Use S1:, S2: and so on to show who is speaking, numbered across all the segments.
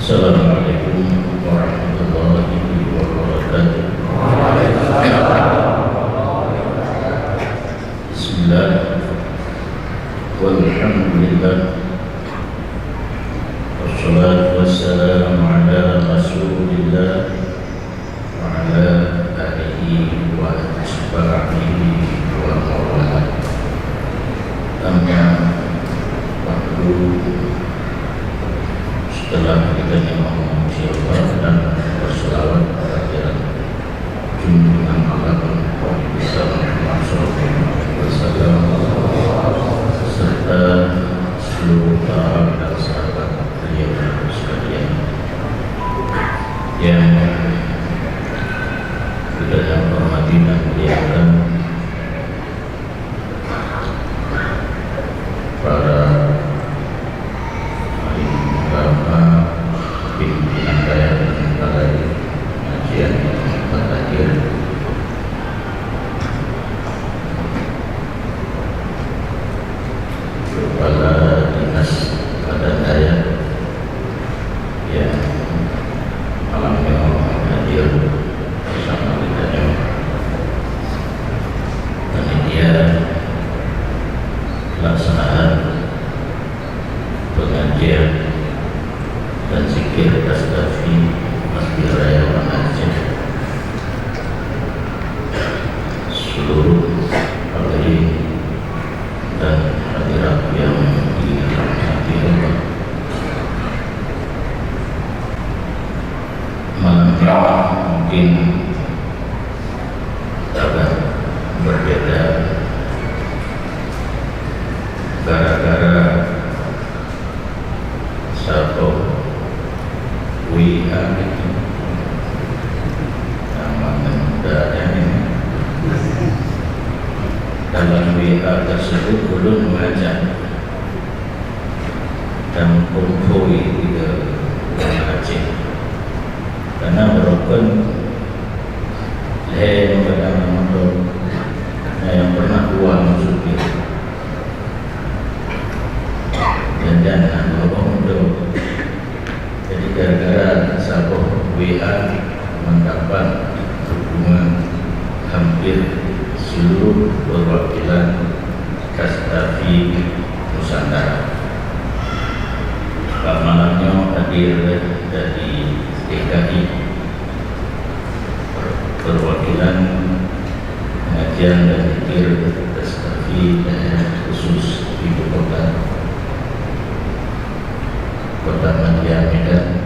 S1: Assalamualaikum warahmatullahi wabarakatuh. Bismillah, walhamdulillah, wassalatu wassalamu ala rasulillah wa ala alihi wa ashabihi wa mawalah. Amma ba'du. Setelah kita memuji Allah dan berselawat kepada junjungan alam besar Muhammad SAW serta seluruh para dan sahabat beliau sekalian yang kita yang hormati dan muliakan, para pimpinan daya dan balai kajian terakhir, kepala dinas badan daya yang malamnya hadir bersama kita, panitia pelaksanaan pengajian dan zikir Astafi Masjid Raya Aceh, seluruh hadirin dan hadirat yang dirahmati Allah. Malamnya mungkin agak berbeda gara-gara satu WA itu nama mudanya ini. Dalam WA tersebut belum mengajak dan konvoy ke Aceh karena merupakan yang pernah uang maksudnya dan untuk jadi gara-gara sahabat WA mendapat dukungan hampir seluruh perwakilan Astafi Nusantara. Pak malamnya hadir dari DKI, perwakilan pengajian dan zikir Astafi daerah khusus ibu kota Madya Medan,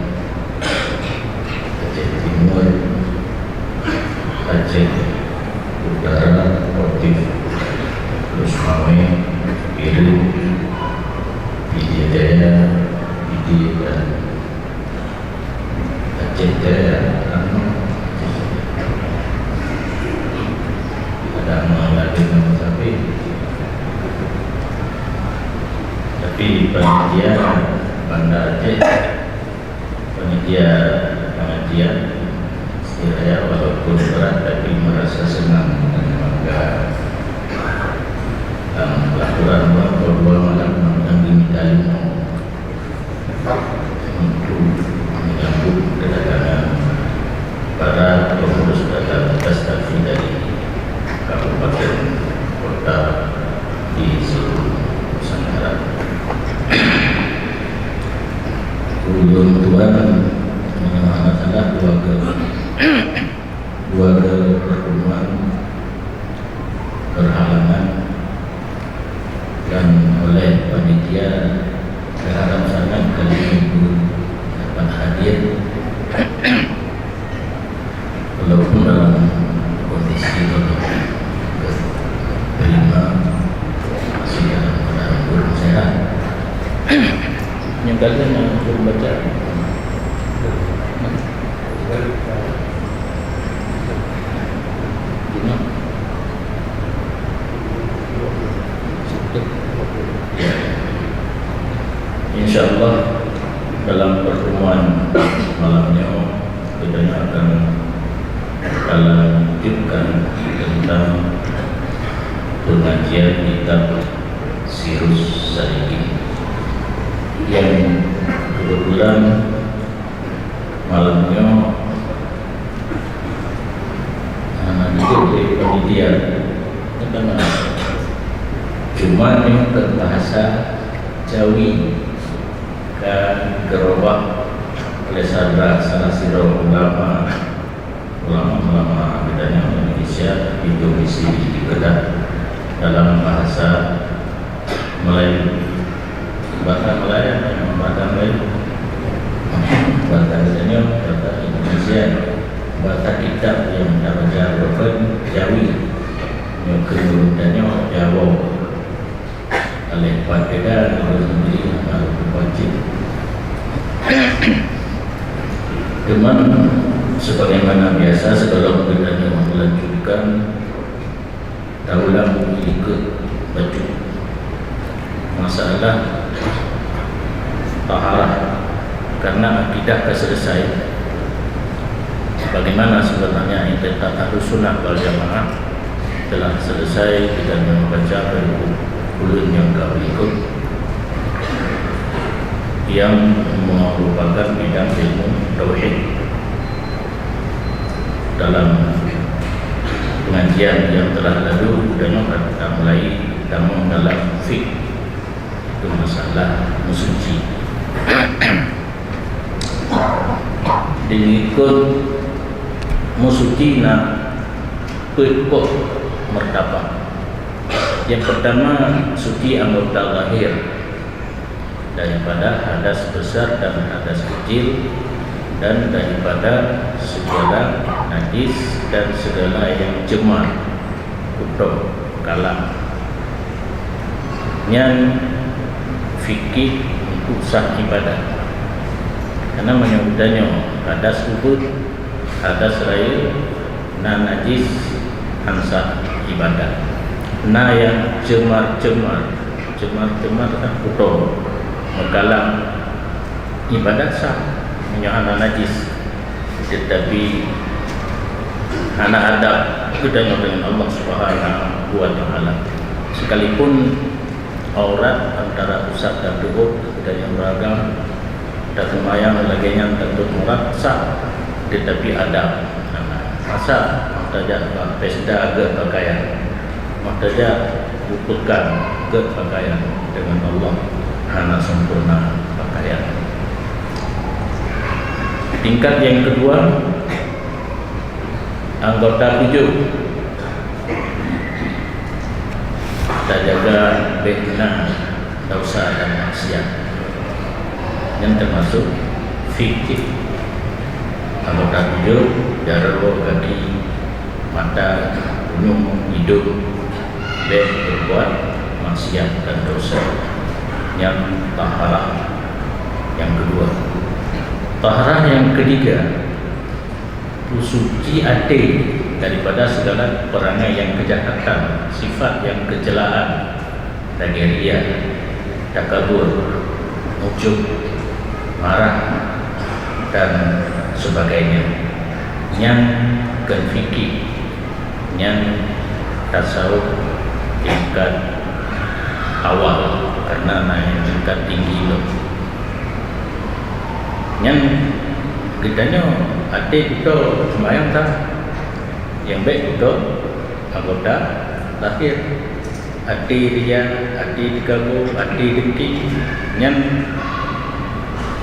S1: Aceh Timur, Aceh Utara, Kotif, terus Mawai, Biru, Pidi Jaya, Pidi dan Aceh Jaya, ada lagi tapi panitia Banda Aceh, panitia pengajian saya walaupun berat tapi merasa senang dan bangga. Laporan bahwa malam yang diminta untuk menyambut kedatangan para pengurus data Astafi dari kabupaten kota di seluruh Nusantara. Ulun tuan masalah dua pertemuan berhalangan dan oleh panitia berharap sangat kali ini dapat hadir walaupun dalam kondisi terima masih dalam keadaan belum sehat. Yang kalian yang belum baca InsyaAllah dalam pertemuan malamnya kita akan lanjutkan tentang pengajian kitab Sirus Salikin yang kebetulan malamnya duduk di panitia karena cuma yang berbahasa Jawi dan gerobak oleh salah siro ulama bedanya Indonesia itu isi Kedah dalam bahasa Melayu, bahasa Melayu, bahasa Indonesia, bahasa kitab yang namanya Jawi, yang kemudiannya Jawa. Oleh perbedaan itu sendiri harus wajib. Cuman sebagaimana biasa sebelum kita melanjutkan daulah ikut baju masalah taharah karena akidah keselesai. Bagaimana sebenarnya intikat Ahlussunnah wal Jamaah telah selesai dengan membaca ulun yang berikut yang merupakan bidang ilmu tauhid. Dalam pengajian yang telah lalu dan kita mulai dalam fiqh itu masalah musuci diikut musuci na pekok mertabat. Yang pertama, suci anggota lahir daripada hadas besar dan hadas kecil, dan daripada segala najis dan segala yang cemar, kutuk, kalam. Yang fikih untuk sah ibadah, karena menyebutnya hadas ubud, hadas raya, na najis, ansah ibadah. Na yang cemar-cemar kan kutuk, mengkalam, ibadat sah. Menyahana najis, tetapi anak adab bedanya dengan Allah Subhanahu wa Ta'ala. Sekalipun aurat antara pusat dan perut dan yang beragam dan semayang lagi yang tentu murat sah, tetapi adab masa maktajak pesta ke pakaian, maktajak butuhkan ke pakaian dengan Allah hana sempurna pakaian. Tingkat yang kedua, anggota tujuh, kita jaga bina dosa dan maksiat, yang termasuk fikih. Anggota tujuh, jaro, kaki, mata, gunung, hidup, berbuat maksiat dan dosa. Yang taharah yang kedua. Taharah yang ketiga, suci hati daripada segala perangai yang kejahatan, sifat yang kecelaan, riya, takabur, ujub, marah dan sebagainya. Yang fikih, yang tasawuf tingkat awal, karena naik tingkat tinggi loh. Yang kitanya hati kita sembahyang sah, yang baik kita anggota lahir, hati dia, hati dikagum, hati dengki. Yang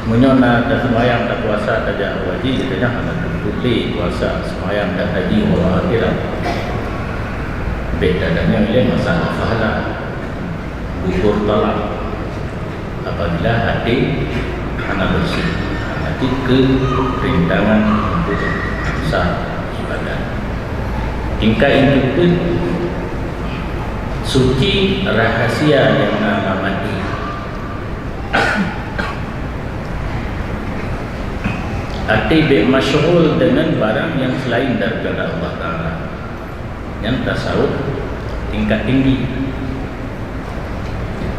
S1: menyona dan sembahyang dan puasa dan wajib, kitanya hanya boleh puasa, sembahyang dan haji wal akhirat. Bedanya oleh masalah pahala, gugur tolak apabila hati hanya bersih, hati kerintangan untuk sah ibadah. Tingkat yang kedua, suci rahasia yang nama mati. Hati bermasyghul dengan barang yang selain daripada Allah Ta'ala. Yang tasawuf tingkat tinggi,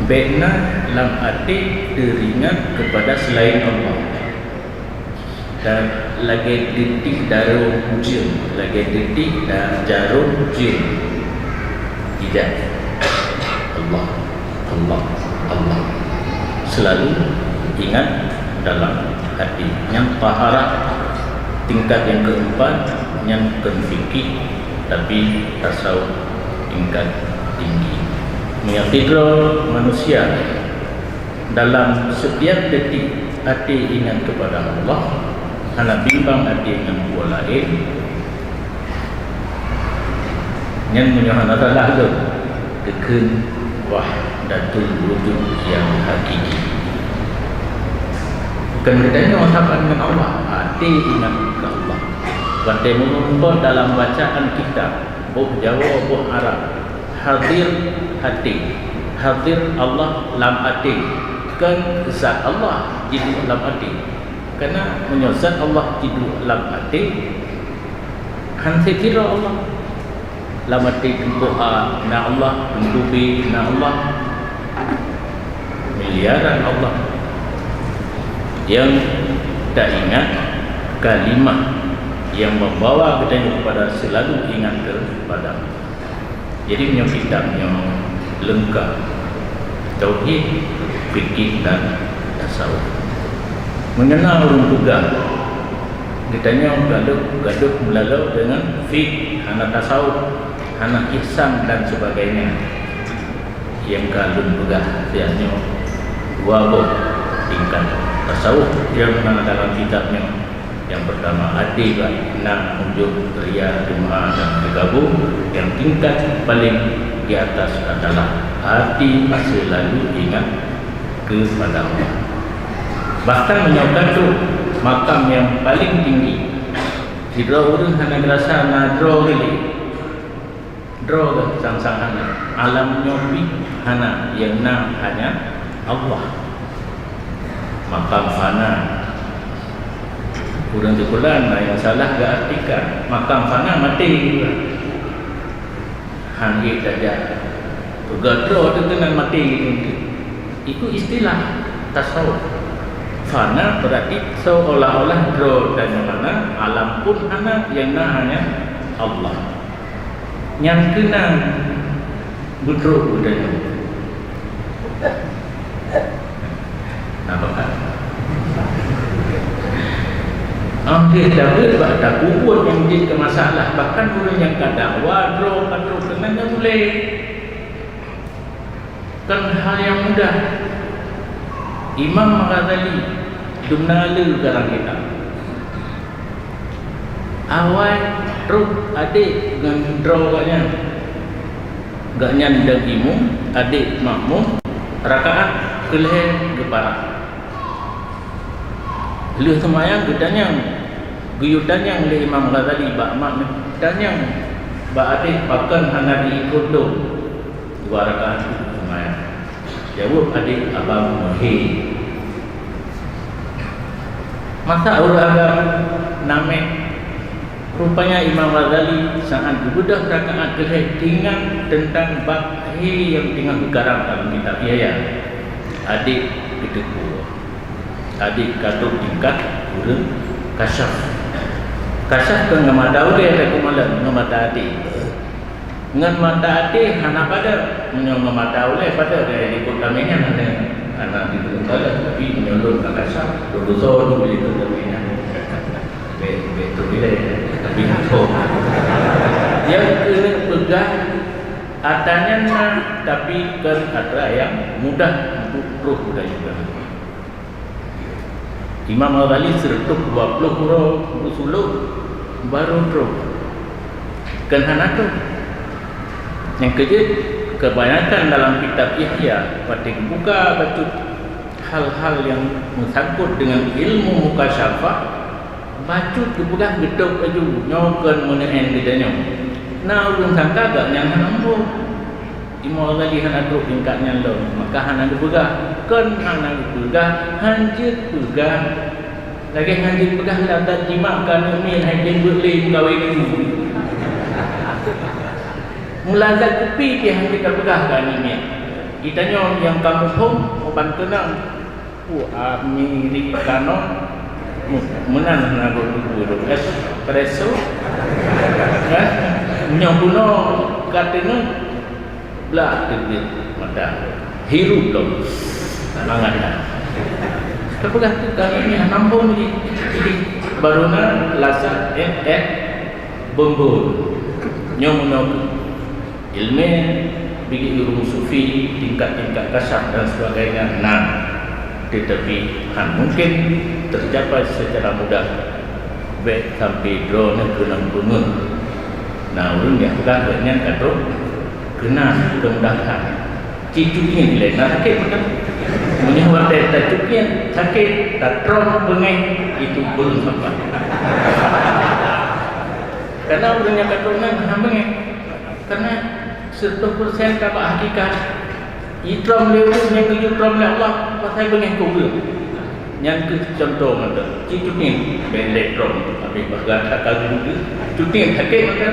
S1: bena lam hati teringat kepada selain Allah, dan lagi titik darum jin, lagi titik dan jarum jin. Tidak, Allah selalu ingat dalam hati. Yang taharah tingkat yang keempat, yang fikih, tapi tasawuf tingkat tinggi. Menyakinkan manusia dalam setiap detik hati ingat kepada Allah, hana bimbang hati dengan buah lain, yang menyahana lalu deken wahdatul wujud yang hakiki. Kemudian orang dengan Allah, hati ingat ke Allah. Berarti mengumpul dalam bacaan kita, buh Jawa, buh Arab, hadir hati, hadir Allah dalam hati. Kan zat Allah hidup dalam hati. Kerana menyazat Allah hidup dalam hati, hansi kira Allah dalam hati doa na Allah, pendubi na Allah, miliaran Allah yang tak ingat kalimah yang membawa kita kepada selalu ingat kepada. Jadi punya kitabnya lengkap, tauhid, fikih dan tasawuf. Mengenal orang tugas, kitanya gaduh melalau dengan fikih, anak tasawuf, anak ihsan dan sebagainya. Yang kalun tugas biasanya wabah tingkat tasawuf yang mana dalam kitabnya. Yang pertama hati, enam wujud, ria, doa dan bergabung. Yang tingkat paling di atas adalah hati selalu ingat kepada Allah. Bahkan menyokong tu makam yang paling tinggi. Jika orang hanya rasa nak draw lagi, draw ke sang-sangan alam nyobi hana yang nam hanya Allah. Makam fana. Kurang sebulan yang salah ke artikan makam fana mati juga. Hanya saja bergadro itu dengan mati. Itu istilah tasawuf. Fana berarti seolah-olah draw dan mana alam pun hana yang hanya Allah. Yang kena budro budanya. Nampak? Hampir dapat tak kubur yang menjadi masalah. Bahkan orang yang kadang wadro kena tak boleh. Kan hal yang mudah. Imam Ghazali dumnalu garang kita. Awal terus adik dengan drawanya. Gaknya dan imu, adik makmum, rakaat kelih geparak. Lihat semayang gedanyang guyudanyang oleh Imam Ghazali bak mak danyang bak adik bahkan hana diikut do dua rakaat semayang. Jawab adik abang mahir. Masa orang agam namek rupanya Imam Ghazali sangat berbeda rakaat kelih tinggal tentang bab yang tinggal bergarang dalam kitab ya. Adik kedeku. Adik katuk tingkat urang kasyaf. Kasyaf ke ngamadau dia tak kumalan ngamada adik. Ngan mata adik hana pada mengamadau le pada dia ikut kaminya ada anak itu kalau tapi menyolong ke kasyaf dosa dulu itu kaminya. Betul bila tapi itu. Dia kena pegang adanya tapi kan ada yang mudah untuk terus mudah juga. Imam Ghazali 120 huruf suluh baru terus kenhana tu. Yang kedua, kebanyakan dalam kitab Ihya pada buka baca hal-hal yang bersangkut dengan ilmu mukasyafah, baca kebuka gedok baju nyokan menaen gedanya. Nah ulun sangka gak yang hanambo. Imam Ghazali hana terus tingkatnya lo, maka hana dibuka, kan hana dibuka, hanjir buka. Lagi hanjir buka lantas jimat kan min hanjir berlin kawin ini. Mulazat kupi dia hanjir buka kan ini. Kitanya yang kamu home oban kenang, Americano, menang nago dulu, espresso, kan? Nyokuno katanya belah terbit mata hirup dong semangat dah Kapag kami ni nampung ni baru na lasa bombol nyomono ilmu bagi ilmu sufi tingkat-tingkat kasar dan sebagainya. Nah, tetapi mungkin tercapai secara mudah baik sampai drone kenang bunga. Nah, ulun yang bukan kata kena kemudahan cicuknya nilai nah sakit macam menyawat tak cuknya sakit tak drone bengai itu belum sampai karena ulunnya kata dengan bengai karena 100% kabak hakikat idrom lewat yang idrom Allah pasal bengai kubur yang ke contoh macam cicuknya bendek drone habis bagai takal itu cuknya sakit macam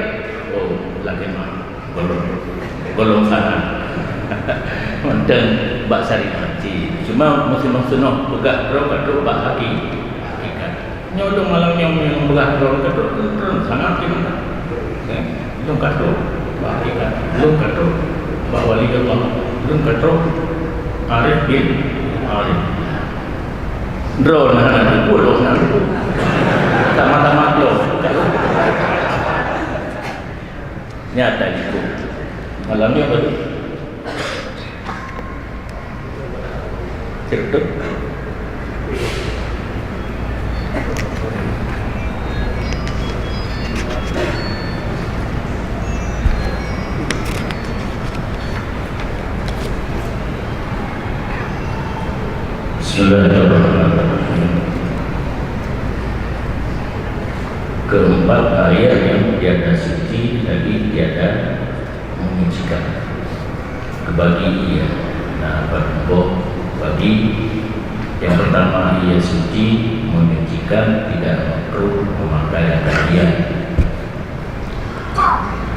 S1: oh lagi mah golong sana macam bak sari mati cuma masing-masing begak teruk bak hakikat nyodong malam yang begak teruk sangat gimana belum kata bak hakikat belum kata bak wali Allah belum kata arif bin arif drone nak puluh nak sama-sama lo nyata itu malamnya apa tu? Cerita Bismillahirrahmanirrahim. Keempat ayat yang tiada suci lagi tiada menyucikan bagi ia. Nah, bagi yang pertama ia suci menyucikan tidak makruh memakai pakaian.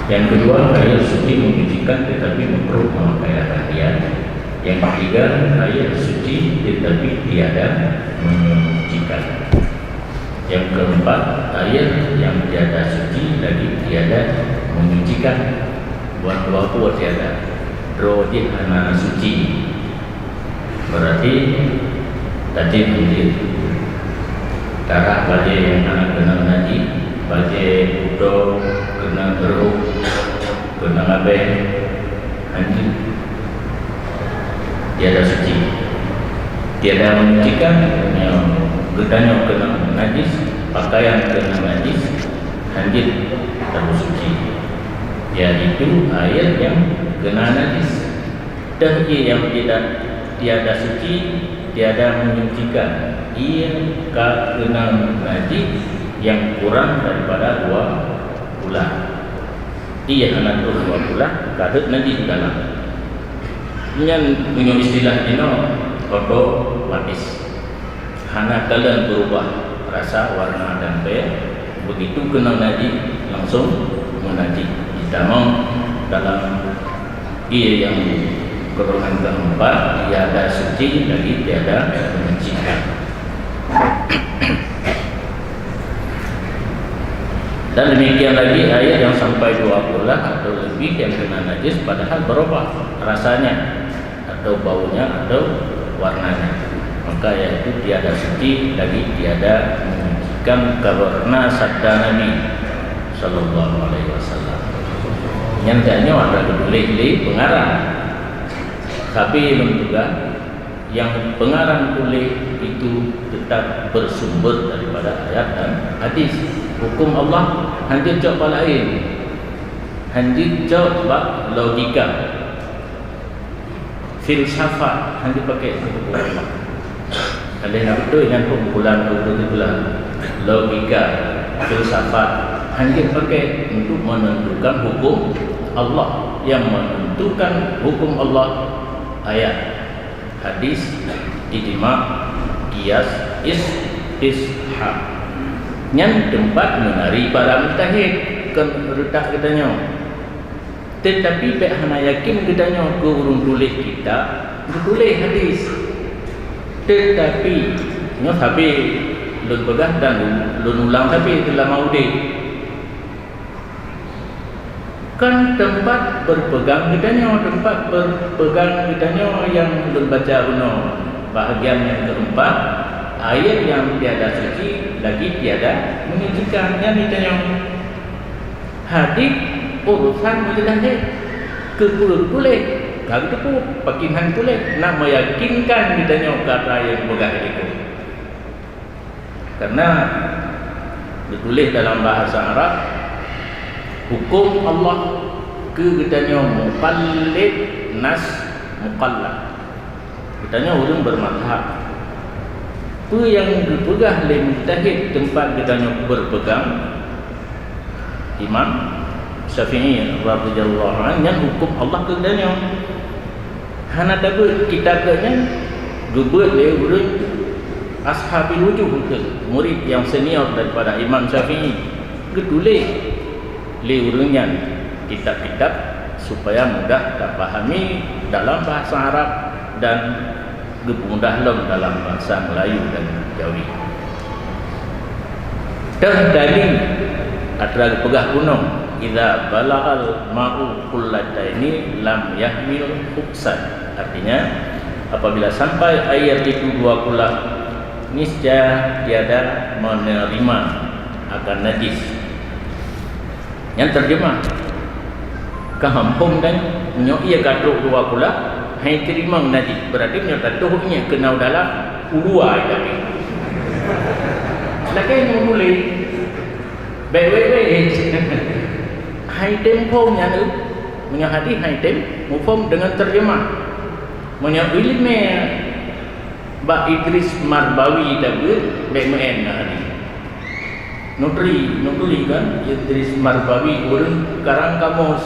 S1: Yang kedua ayat suci menyucikan tetapi makruh memakai pakaian. Yang ketiga ayat suci tetapi tiada menyucikan. Yang keempat ayat yang tiada suci lagi tiada menyucikan. Buat apa tiada rojih anak suci berarti tadi menjadi darah bagi yang anak kena ngaji bagi budak kena geruk kena ngabe anjing tiada suci tiada menyucikan yang gedanya kena najis pakaian kena najis anjing terus suci. Yaitu ayat yang kena najis dan ia yang tiada suci tiada menyucikan ia kena najis yang kurang daripada 2 bulan ia kena 2 bulan kadut najis dalam yang punya istilah ini otomatis hanya kalian berubah rasa warna dan begitu kena najis langsung menajis. Dalam ia yang golongan keempat tiada suci lagi tiada menyucikan. Dan demikian lagi ayat yang sampai 20 atau lebih yang kena najis padahal berubah rasanya atau baunya atau warnanya, maka yaitu tiada suci lagi tiada menyucikan karena sabda Nabi sallallahu alaihi wasallam. Nyatanya ada boleh pengarang, tapi juga yang pengarang boleh itu tetap bersumber daripada ayat dan hadis. Hukum Allah hanya coba lain, hanya coba logika, filsafat hanya pakai hukum Allah. Ada yang betul yang kumpulan logika, filsafat hanya pakai untuk menentukan hukum Allah. Yang menentukan hukum Allah ayat, hadis, ijma', qiyas, istishab. Yang tempat menari para mujtahid kan redah katanya. Tetapi baik hana yakin katanya ke urung tulis kita, tulis hadis. Tetapi nya habis lun pegang dan lun ulang tapi telah maudi. Kan tempat berpegang kitanya, tempat berpegang kitanya yang belum baca uno bahagian yang keempat air yang tiada suci lagi tiada menyucikan. Yang ditanya hadis urusan mujtahid kulit kalau tu pakihan kulit nak meyakinkan ditanya kata yang begah itu, karena ditulis dalam bahasa Arab hukum Allah ditanya muqallid nas muqallad, ditanya orang bermadhab apa yang dipegang oleh mujtahid tempat ditanya berpegang Imam Syafi'i radhiyallahu anhu yang hukum Allah ditanya hana dapat kitabnya gubut le urang ashabil wujuh murid yang senior daripada Imam Syafi'i getulis le urangnya kitab-kitab supaya mudah terpahami dalam bahasa Arab dan mudah dalam bahasa Melayu dan Jawi. Dan dalil adalah pegah gunung idza balagal ma'u qullataini lam yahmil huksan, artinya apabila sampai air itu 2 kullah niscaya tiada menerima akan najis. Yang terjemah kahampung dan nyok ia gaduh 2 kullah hai terima najis, berarti nyok gaduhnya kena dalam ulua tadi. Lakai mulai baik-baik hai tempo nya tu menyahadi hai tem mufhum dengan terjemah menyah ilmu Ba Idris Marbawi dabut BMN hari Nutri kan Idris Marbawi urang karang kamus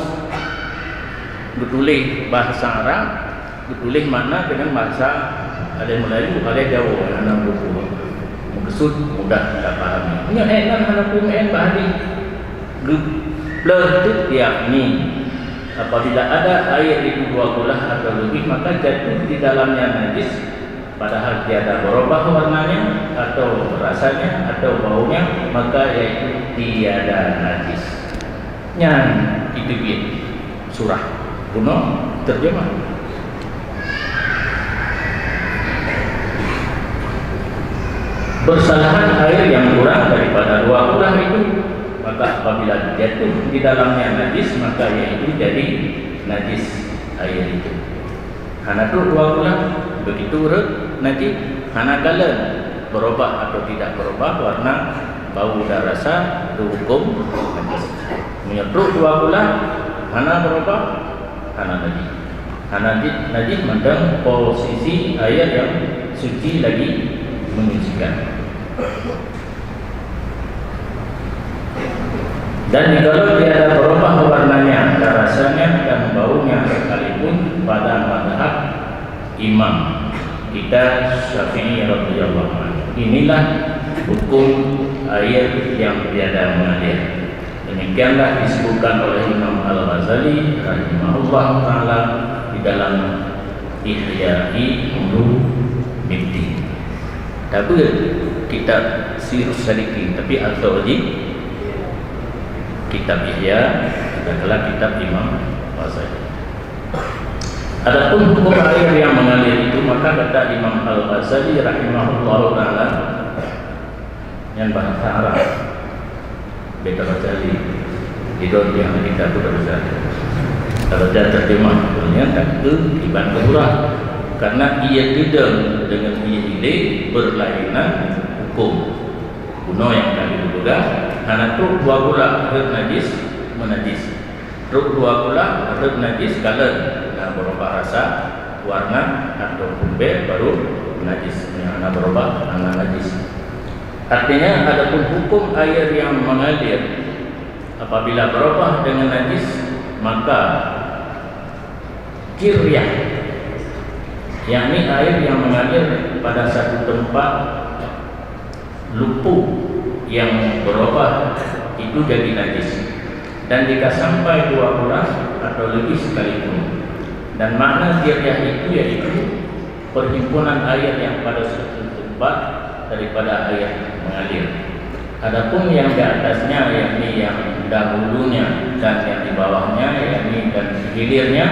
S1: ditulis bahasa Arab, ditulis makna dengan bahasa ada Melayu, ada Jawa, anak buku maksud mudah kita pahami. Nya enak anak PMN bahadi Plus itu yakni apabila ada air itu 2 kullah atau lebih maka jatuh di dalamnya najis padahal tiada berubah warnanya atau rasanya atau baunya, maka yaitu tiada najis. Yang itu dia surah kuno terjemah. Bersalahan air yang kurang daripada 2 kullah itu, maka apabila jatuh di dalamnya najis maka yaitu jadi najis air itu. Hana tu 2 kullah begitu urut najis, hana kala berubah atau tidak berubah warna, bau dan rasa itu hukum najis. Menyetruk 2 kullah hana berubah, hana najis. Hana najis mandang posisi air yang suci lagi menyucikan. Dan jika dia ada berubah warnanya, rasanya dan baunya sekalipun pada mazhab Imam kita Syafi'i radhiyallahu anhu, inilah hukum air yang tiada mengalir. Demikianlah disebutkan oleh Imam Al-Ghazali rahimahullah taala di dalam Ihya'i Ulumuddin. Tapi kitab Sirus Salikin, tapi Al-Tawji kitab Ihya adalah kitab Imam Ghazali. Adapun hukum air yang mengalir itu, maka kata Imam Al-Ghazali rahimahullah taala yang bahasa Arab beta Ghazali itu yang kita berbeza. Kalau dia terjemah ternyata iban kurang karena ia tidak dengan ia berlainan hukum kuno yang tadi juga. Karena tu 2 kullah ada najis menajis, truk 2 kullah ada najis kalau berubah rasa, warna atau kumbe baru najis, yang berubah anak najis. Artinya adapun hukum air yang mengalir apabila berubah dengan najis maka kiryah, yakni air yang mengalir pada satu tempat lumpuh yang berubah itu jadi najis, dan jika sampai 2 kullah atau lebih sekalipun, dan makna kiryah itu yaitu perhimpunan air yang pada suatu tempat daripada air mengalir. Adapun yang di atasnya yakni yang dahulunya dan yang di bawahnya yakni dan hilirnya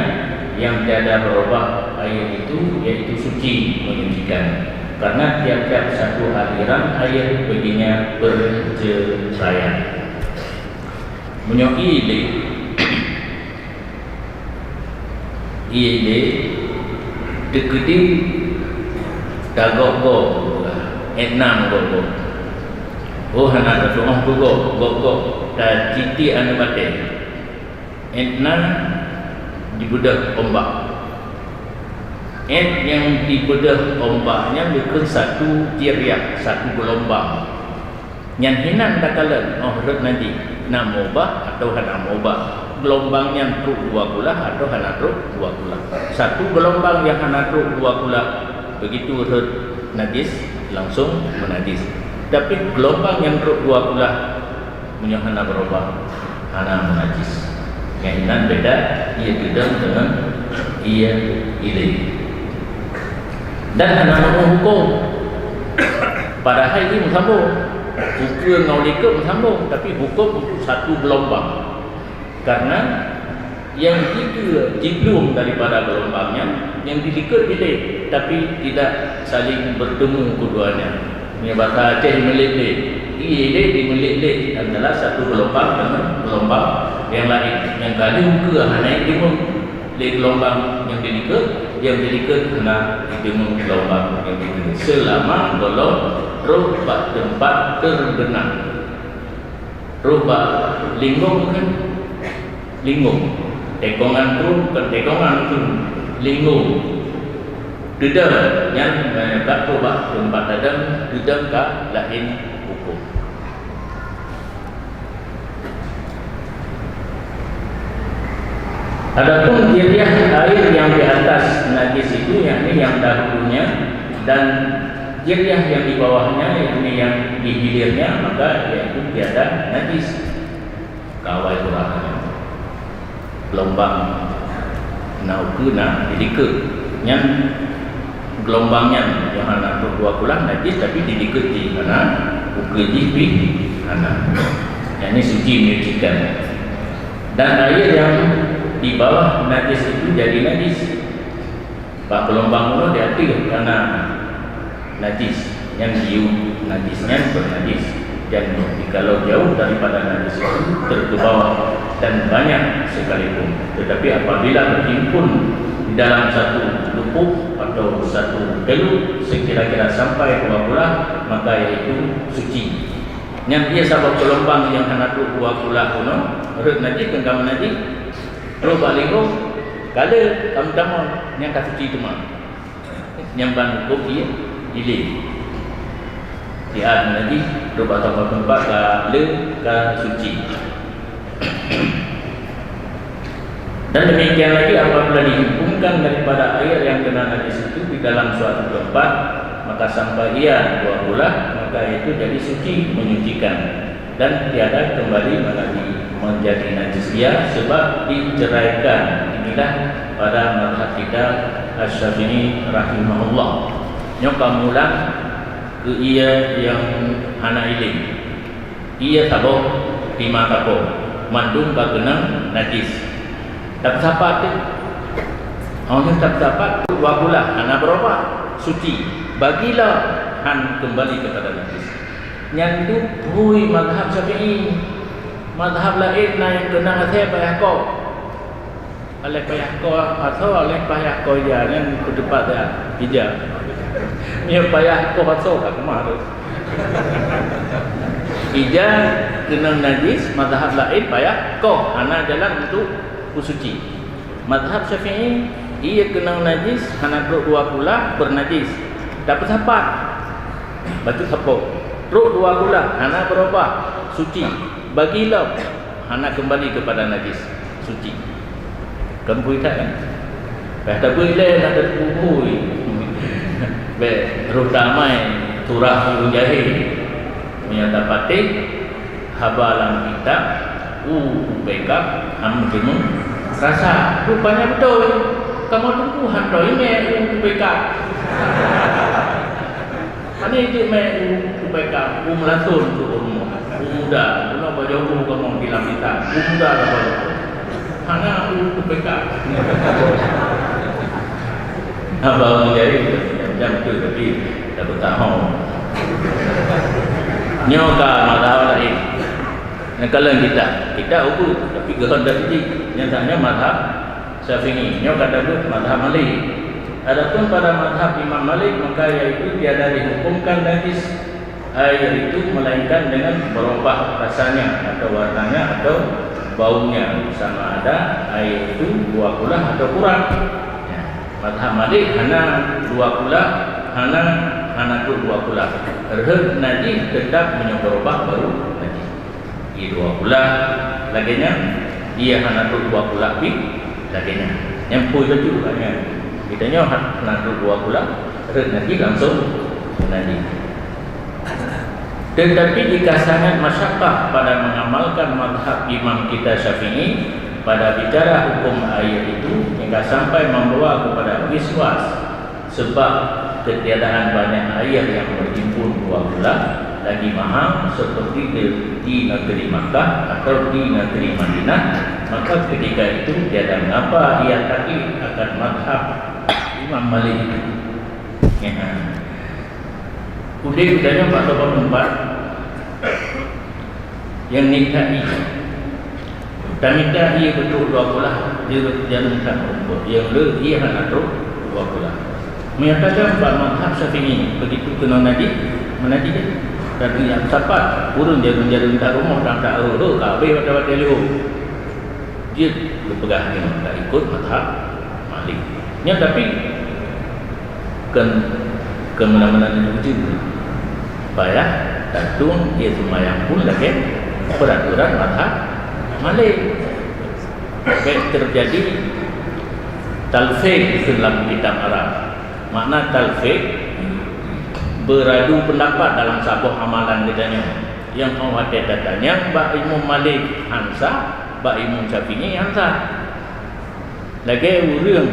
S1: yang tiada berubah air itu yaitu suci menyucikan. Karena tiap-tiap satu aliran air baginya perceraian. Menyoi ile deketi dagok enam gogo. Oh hana doa gogo dan citi anu mate. Enam dibedah ombak. Yang dibedah ombaknya bukan satu jiriak, satu gelombang. Yang hinan dakalan ohret nanti namobah atau hanamobah. Gelombang yang truk dua kulah atau hana truk dua kulah. Satu gelombang yang hana truk dua kulah, begitu heret najis langsung menajis. Tapi gelombang yang truk dua kulah punya hana berubah, hana menajis. Yang hinan beda, ia beda dengan ia ilai. Dan anak hukum pada hari ini bersambung, hukum ngaulika bersambung, tapi hukum untuk satu gelombang. Karena yang diblum daripada gelombangnya, yang dilikur dilek, tapi tidak saling bertemu keduanya. Ini bahasa Aceh meleleh, ile dimeleleh adalah satu gelombang dengan gelombang yang lain. Yang kali hukum hanya dimum di gelombang yang dilikur kena dimum gelombang yang dilikur. Selama golong rubah tempat terbenam, rubah linggung kan. Linggung, tekongan tu, tekongan tu, linggung. Dedam yang tak berubah tempat dedam, dedam tak lain hukum. Adapun jiriah air yang di atas najis itu, yakni yang dahulunya, dan jiriah yang di bawahnya, yakni yang di hilirnya, maka yaitu tiada najis. Kawai kurangnya. Gelombang naukuna didikut yang gelombangnya yang anak berdua kulang najis tapi didikut di anak ukeji di anak yang ini suci menyucikan. Dan air yang di bawah najis itu jadi najis. Pak gelombang itu diarti karena najis yang diu najisnya bernajis. Dan kalau jauh daripada najis itu terbawa dan banyak sekalipun. Tetapi apabila berhimpun di dalam satu lupuk atau satu teluk sekira-kira sampai 2 kulah, maka yaitu suci. Yang dia sabab gelombang yang hendak 2 kulah kuno, urut najis tengkam najis, terus balik kala kamu yang kat suci tu mah. Yang ban hukum dia ilih. Dia najis rubah tempat ke suci. Dan demikian lagi apabila dihimpunkan daripada air yang kena najis itu di dalam suatu tempat, maka sampai ia 2 bulan, maka itu jadi suci menyucikan dan tiada kembali menjadi najis ia sebab diceraikan. Inilah pada mazhab kita Asy-Syafi'i rahimahullah. Nyoka mulang ke ia yang anak ini, ia sabok lima kapok mandung ka kena najis. Tak sapat orang tak sapat 2 bulan anak berubah suci, bagilah han kembali kepada najis. Yang itu hui mazhab Syafi'i. Mazhab lain yang kena asal payah kau oleh payah kau atau oleh payah kau yang berdebat ya hijab dia payah kau atau kemana hijab kena najis. Mazhab lain payah kau anak jalan untuk suci. Mazhab Syafi'i ia kena najis hana 2 bulan bernajis dapat sapat batu sapok ruk 2 bulan hana berubah suci, bagilah hana kembali kepada najis suci. Kamu tak kan? Kata boleh nak terpukul. Roh damai turah jahil menyata patih habalang kita backup hamkimu rasa rupanya betul kamu tunggu handoi me backup mana itu me backup melatun tu muda kenapa jauh kamu bilang kita muda apa hana backup abang jadi macam tu tapi aku tahu nyoka mazhab lain. Nah, kalau kita ukur tapi gerak dari nyatanya mazhab Syafi'i nyoka ada mazhab Malik. Adapun pada mazhab Imam Malik maka yaitu tiada dihukumkan najis air itu melainkan dengan berubah rasanya atau warnanya atau baunya, sama ada air itu 2 kula atau kurang. Ya. Mazhab Malik hana 2 kula, hana tu 2 kula. Erhad najis tetap berubah baru najis. Ia 2 kula laginya, ia hana tu 2 kula pi laginya. Yang pun baju hanya kitanya hana tu 2 kula, erhad najis langsung najis. Tetapi jika sangat masyakkah pada mengamalkan mazhab imam kita Syafi'i pada bicara hukum air itu hingga sampai membawa kepada wiswas sebab ketiadaan banyak air yang berhimpun 2 bulan lagi mahal seperti di negeri Makkah atau di negeri Madinah, maka ketika itu tiada mengapa ia taklid akan mazhab Imam Malik itu. Ya. Kemudian kitanya Pak Sobat Empat yang nikahi Tamita ia betul 2 bulan dia jangan tak rumput yang le ia hanya 2 bulan menyatakan Pak Mazhab Syafi'i begitu kena najis menajis dan yang sapat urun jarum tak rumah dan tak kabeh pada liu dia berpegang dengan tak ikut Mazhab Malik nya tapi kemana-mana itu supaya datun ia semayang pun lagi peraturan mazhab Malik. Baik terjadi talfiq dalam kitab Arab. Makna talfiq beradu pendapat dalam sebuah amalan katanya. Yang orang katanya Mbak Imam Malik Hansa, Mbak Imam Syafi'i Hansa. Lagi urang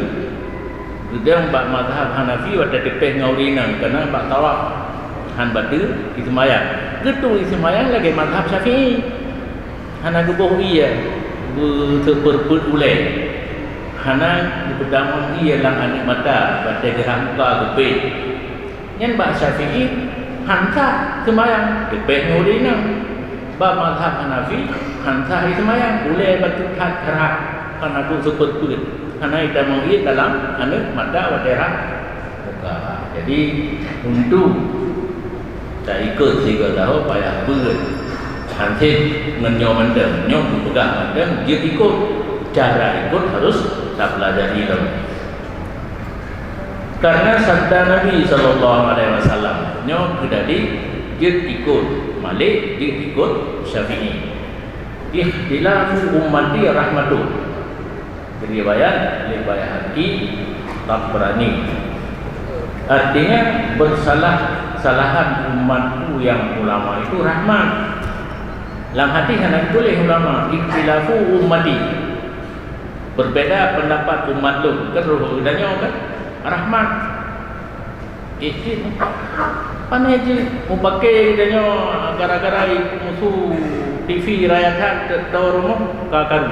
S1: Mbak mazhab Hanafi wada tepeh ngaurinan kerana Mbak tawaf han batu itu mayang gitu itu mayang lagi mazhab Syafi'i hana gebuh ia berperput ulai hana dipedamang ia lang anak mata pada gerang muka gepit yang Mbak Syafi'i hansa semayang tepeh ngaurinan Mbak mazhab Hanafi hansa itu mayang ulai batu hat kerak hana tu seperput hana kita mengiat dalam anak mata wadera muka. Jadi untuk tak ikut sehingga tahu payah berat hansip menyo mendem nyo pegang mendem dia ikut cara ikut harus tak pelajari lagi karena sabda Nabi SAW nyo kedadi dia ikut Malik dia ikut Syafi'i ikhtilafu ummati rahmatun riwayat haki tak berani artinya bersalahan umatku yang ulama itu rahmat dalam hati hendak boleh ulama ikhtilafu ummati berbeda pendapat umat lu kan rohudanya kan rahmat panai je mau pakai katanya gara-gara musuh TV rakyat tahu rumah kakak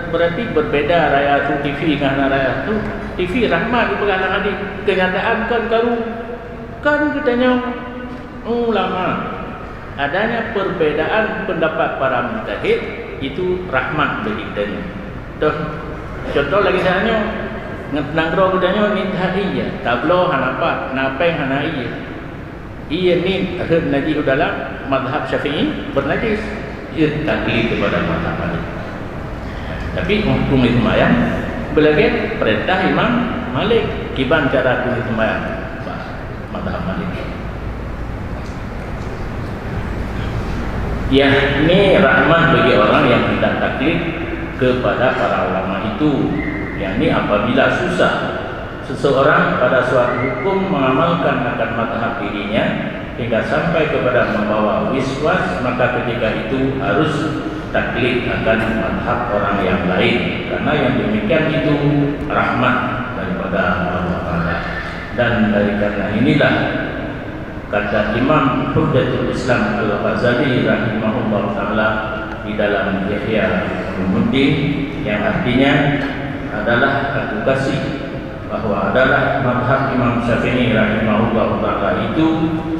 S1: berarti berbeda raya tu TV dengan raya tu TV rahmat di pegangan hati kenyataan kan karu kan katanya ulama adanya perbedaan pendapat para mujtahid itu rahmat bagi kita. Contoh lagi sananya nangro katanya ni tahiyya tablo hanapat napeng hanaiya iya ni akhir najis dalam mazhab Syafi'i bernajis ia taklid kepada mazhab Malik. Tapi hukum sembahyang belagi perintah Imam Malik kiban cara hukum sembahyang mazhab Malik. Yang ini rahmat bagi orang yang tidak taklid kepada para ulama itu. Yang ini apabila susah seseorang pada suatu hukum mengamalkan akan mazhab dirinya hingga sampai kepada membawa wiswas, maka ketika itu harus taklid akan mazhab orang yang lain, karena yang demikian itu rahmat daripada Allah Taala. Dan dari karena inilah kata Imam Hujjatul Islam Al-Ghazali rahimahullah taala di dalam Ihya Ulumuddin yang artinya adalah advokasi bahwa adalah mazhab Imam Syafi'i rahimahullah ta'ala itu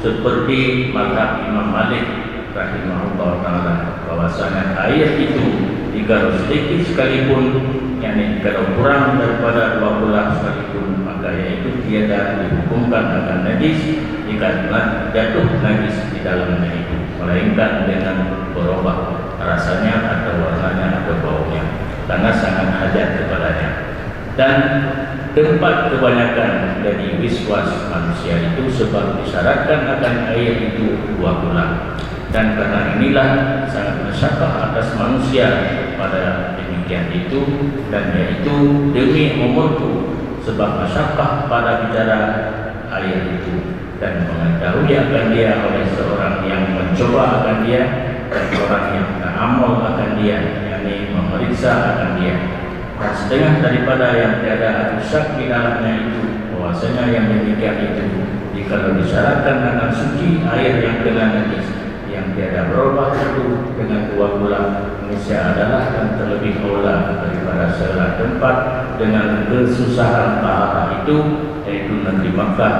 S1: seperti mazhab Imam Malik rahimahullah ta'ala, bahwasanya air itu jika sedikit sekalipun, yakni kalau kurang daripada 2 bulan sekalipun, maka yaitu tiada dihukumkan akan najis jika jatuh najis di dalamnya itu, melainkan dengan berubah rasanya atau warnanya atau baunya, karena sangat hajat kepadanya. Dan tempat kebanyakan dari wiswas manusia itu sebab disyaratkan akan air itu 2 bulan. Dan karena inilah sangat bersyakah atas manusia pada demikian itu, dan yaitu demi umurku, sebab masyakah pada bicara air itu dan mengetahui akan dia oleh seorang yang mencoba akan dia dan orang yang ta'amul akan dia, yakni memeriksa akan dia. Dan setengah daripada yang tiada rusak di dalamnya itu, bahwasanya yang demikian itu jika disyaratkan akan suci air yang kena najis yang tiada berubah itu dengan 2 bulan, Indonesia adalah dan terlebih aula daripada segala tempat dengan kesusahan tahara itu, yaitu negeri Makkah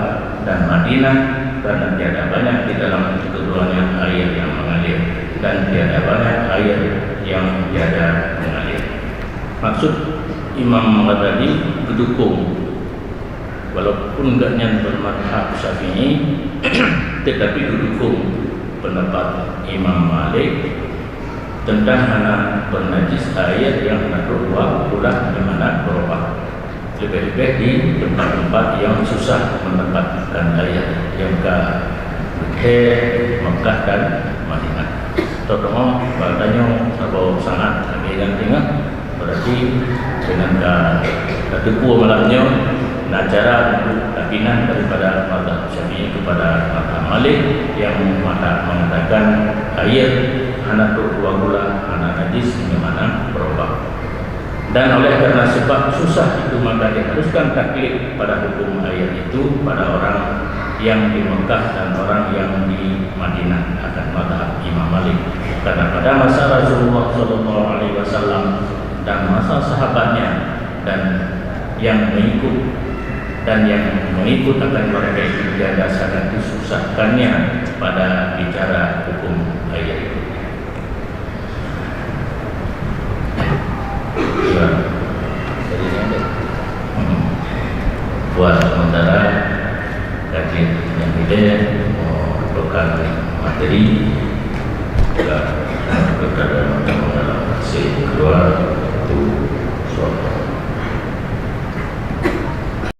S1: dan Madinah, karena tiada banyak di dalam keduanya air yang mengalir dan tiada banyak air yang tiada mengalir. Maksud Imam Ghazali gedukung, walaupun enggaknya bermadhab Syafi'i tetapi gedukung pendapat Imam Malik tentang anak bernajis air yang naruh 2 bulan di mana berubah, lebih-lebih di tempat-tempat yang susah mendapatkan air yang ke Mekah dan Madinah. Terutama katanya kalau sangat agak tengah, berarti dengan ketepu malamnya cara untuk tabinan daripada mazhab Syafi'i kepada mazhab Malik yang mengatakan air anak 2 bulan anak najis di mana berubah. Dan oleh karena sebab susah itu, maka diharuskan taklid pada hukum air itu pada orang yang di Mekah dan orang yang di Madinah akan mazhab Imam Malik. Karena pada masa Rasulullah SAW dan masa sahabatnya dan yang mengikut akan mereka itu tiada sangat disusahkannya pada bicara hukum air itu. Ya, jadi ada buat sementara kajian yang tidak merupakan materi juga kepada hasil keluar itu suatu